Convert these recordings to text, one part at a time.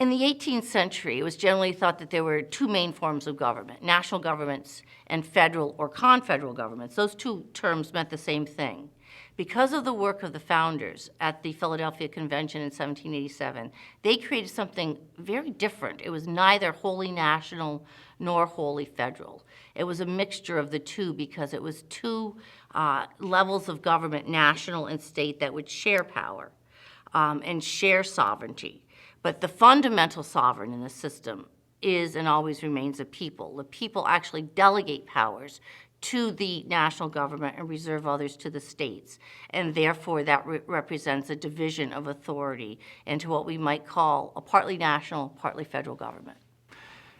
In the 18th century, it was generally thought that there were two main forms of government, national governments and federal or confederal governments. Those two terms meant the same thing. Because of the work of the founders at the Philadelphia Convention in 1787, they created something very different. It was neither wholly national nor wholly federal. It was a mixture of the two because it was two levels of government, national and state, that would share power and share sovereignty. But the fundamental sovereign in the system is and always remains the people. The people actually delegate powers to the national government and reserve others to the states. And therefore, that represents a division of authority into what we might call a partly national, partly federal government.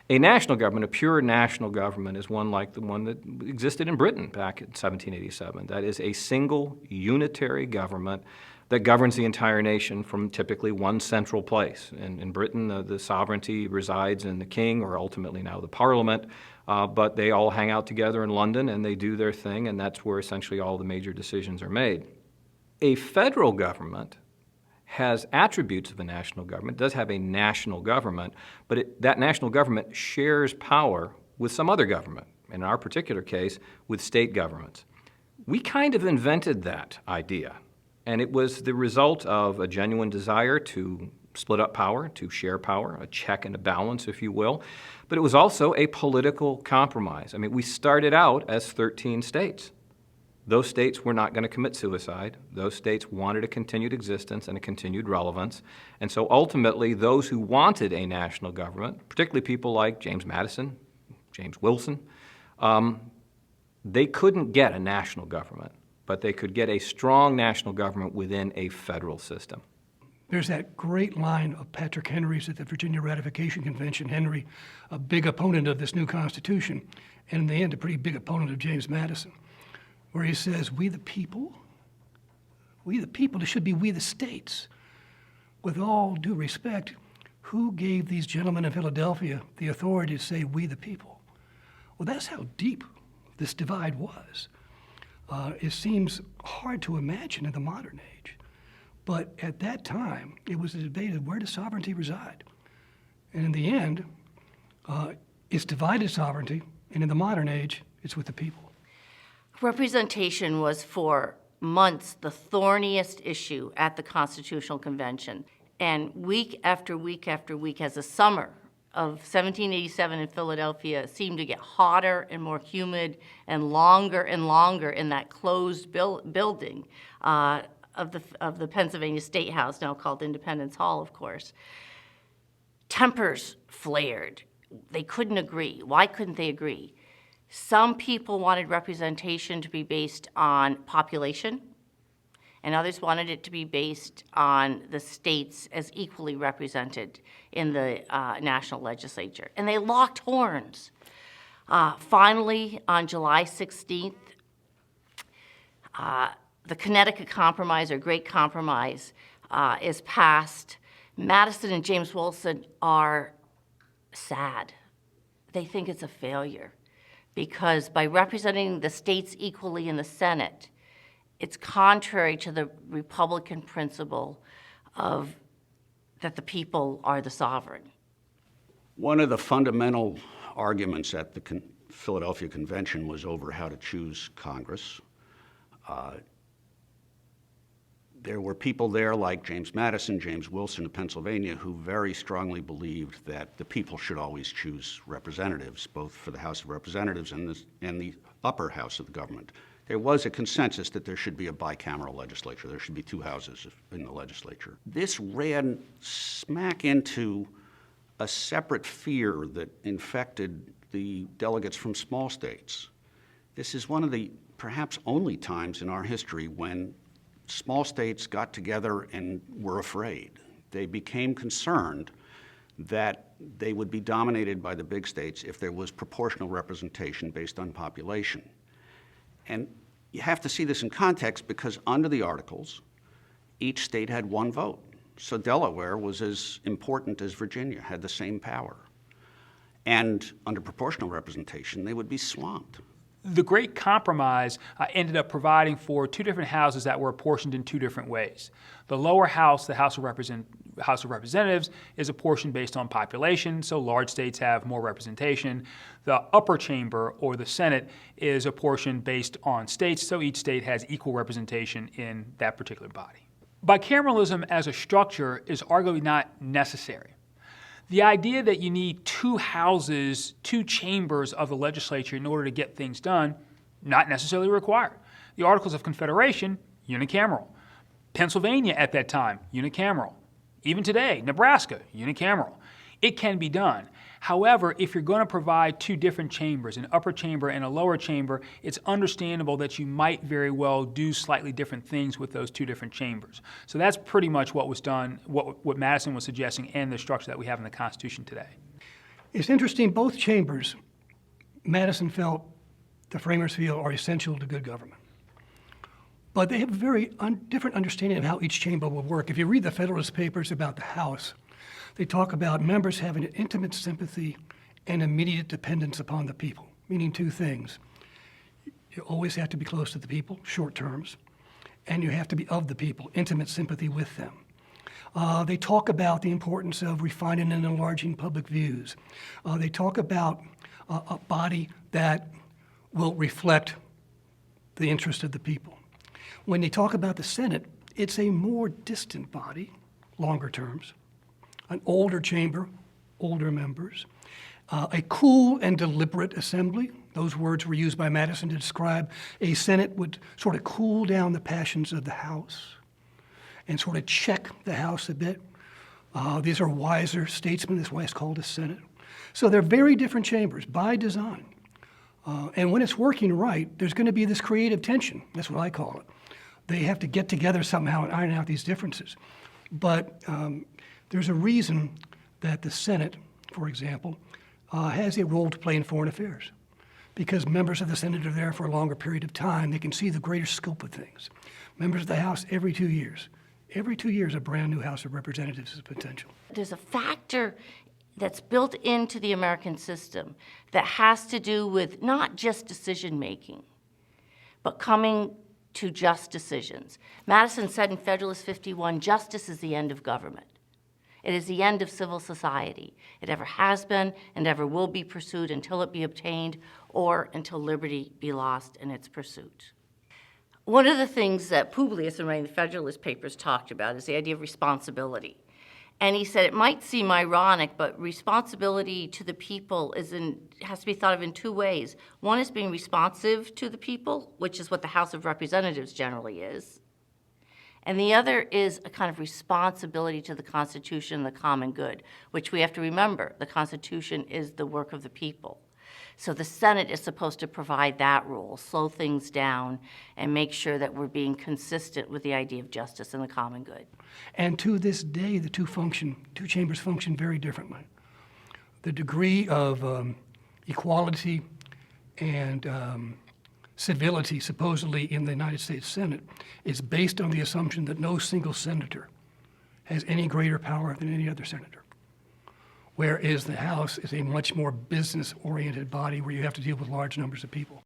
A national government, a pure national government, is one like the one that existed in Britain back in 1787. That is a single unitary government that governs the entire nation from typically one central place. In Britain, the sovereignty resides in the king, or ultimately now the parliament, but they all hang out together in London and they do their thing, and that's where essentially all the major decisions are made. A federal government has attributes of a national government, does have a national government, but that national government shares power with some other government, in our particular case, with state governments. We kind of invented that idea, and it was the result of a genuine desire to split up power, to share power, a check and a balance, if you will, but it was also a political compromise. I mean, we started out as 13 states. Those states were not going to commit suicide. Those states wanted a continued existence and a continued relevance. And so ultimately, those who wanted a national government, particularly people like James Madison, James Wilson, they couldn't get a national government, but they could get a strong national government within a federal system. There's that great line of Patrick Henry's at the Virginia Ratification Convention. Henry, a big opponent of this new Constitution, and in the end, a pretty big opponent of James Madison, where he says, we the people, it should be we the states. With all due respect, who gave these gentlemen in Philadelphia the authority to say we the people? Well, that's how deep this divide was. It seems hard to imagine in the modern age. But at that time, it was a debate of where does sovereignty reside? And in the end, it's divided sovereignty, and in the modern age, it's with the people. Representation was for months the thorniest issue at the Constitutional Convention. And week after week after week, as the summer of 1787 in Philadelphia seemed to get hotter and more humid and longer in that closed building of the Pennsylvania State House, now called Independence Hall, of course, tempers flared. They couldn't agree. Why couldn't they agree? Some people wanted representation to be based on population, and others wanted it to be based on the states as equally represented in the national legislature. And they locked horns. Finally, on July 16th, the Connecticut Compromise, or Great Compromise, is passed. Madison and James Wilson are sad. They think it's a failure, because by representing the states equally in the Senate, it's contrary to the Republican principle of that the people are the sovereign. One of the fundamental arguments at the Philadelphia Convention was over how to choose Congress. There were people there like James Madison, James Wilson of Pennsylvania, who very strongly believed that the people should always choose representatives, both for the House of Representatives and the upper house of the government. There was a consensus that there should be a bicameral legislature. There should be two houses in the legislature. This ran smack into a separate fear that infected the delegates from small states. This is one of the perhaps only times in our history when small states got together and were afraid. They became concerned that they would be dominated by the big states if there was proportional representation based on population. And you have to see this in context, because under the Articles, each state had one vote. So Delaware was as important as Virginia, had the same power. And under proportional representation, they would be swamped. The Great Compromise ended up providing for two different houses that were apportioned in two different ways. The lower house, the House of House of Representatives is apportioned based on population, so large states have more representation. The upper chamber, or the Senate, is apportioned based on states, so each state has equal representation in that particular body. Bicameralism as a structure is arguably not necessary. The idea that you need two houses, two chambers of the legislature in order to get things done, not necessarily required. The Articles of Confederation, unicameral. Pennsylvania at that time, unicameral. Even today, Nebraska, unicameral. It can be done. However, if you're going to provide two different chambers, an upper chamber and a lower chamber, it's understandable that you might very well do slightly different things with those two different chambers. So that's pretty much what was done, what Madison was suggesting, and the structure that we have in the Constitution today. It's interesting, both chambers, Madison felt, the framers feel, are essential to good government. But they have a very different understanding of how each chamber will work. If you read the Federalist Papers about the House, they talk about members having an intimate sympathy and immediate dependence upon the people, meaning two things. You always have to be close to the people, short terms, and you have to be of the people, intimate sympathy with them. They talk about the importance of refining and enlarging public views. They talk about a body that will reflect the interest of the people. When they talk about the Senate, it's a more distant body, longer terms, an older chamber, older members, a cool and deliberate assembly. Those words were used by Madison to describe a Senate would sort of cool down the passions of the House and sort of check the House a bit. These are wiser statesmen, that's why it's called a Senate. So they're very different chambers by design. And when it's working right, there's going to be this creative tension. That's what I call it. They have to get together somehow and iron out these differences. But there's a reason that the Senate, for example, has a role to play in foreign affairs. Because members of the Senate are there for a longer period of time, they can see the greater scope of things. Members of the House every 2 years. Every 2 years, a brand new House of Representatives is potential. There's a factor that's built into the American system that has to do with not just decision-making, but coming to just decisions. Madison said in Federalist 51, justice is the end of government. It is the end of civil society. It ever has been and ever will be pursued until it be obtained or until liberty be lost in its pursuit. One of the things that Publius in writing the Federalist Papers talked about is the idea of responsibility. And he said it might seem ironic, but responsibility to the people has to be thought of in two ways. One is being responsive to the people, which is what the House of Representatives generally is. And the other is a kind of responsibility to the Constitution and the common good, which we have to remember, the Constitution is the work of the people. So the Senate is supposed to provide that rule, slow things down, and make sure that we're being consistent with the idea of justice and the common good. And to this day, the two chambers function very differently. The degree of equality and civility, supposedly, in the United States Senate is based on the assumption that no single senator has any greater power than any other senator. Whereas the House is a much more business-oriented body where you have to deal with large numbers of people.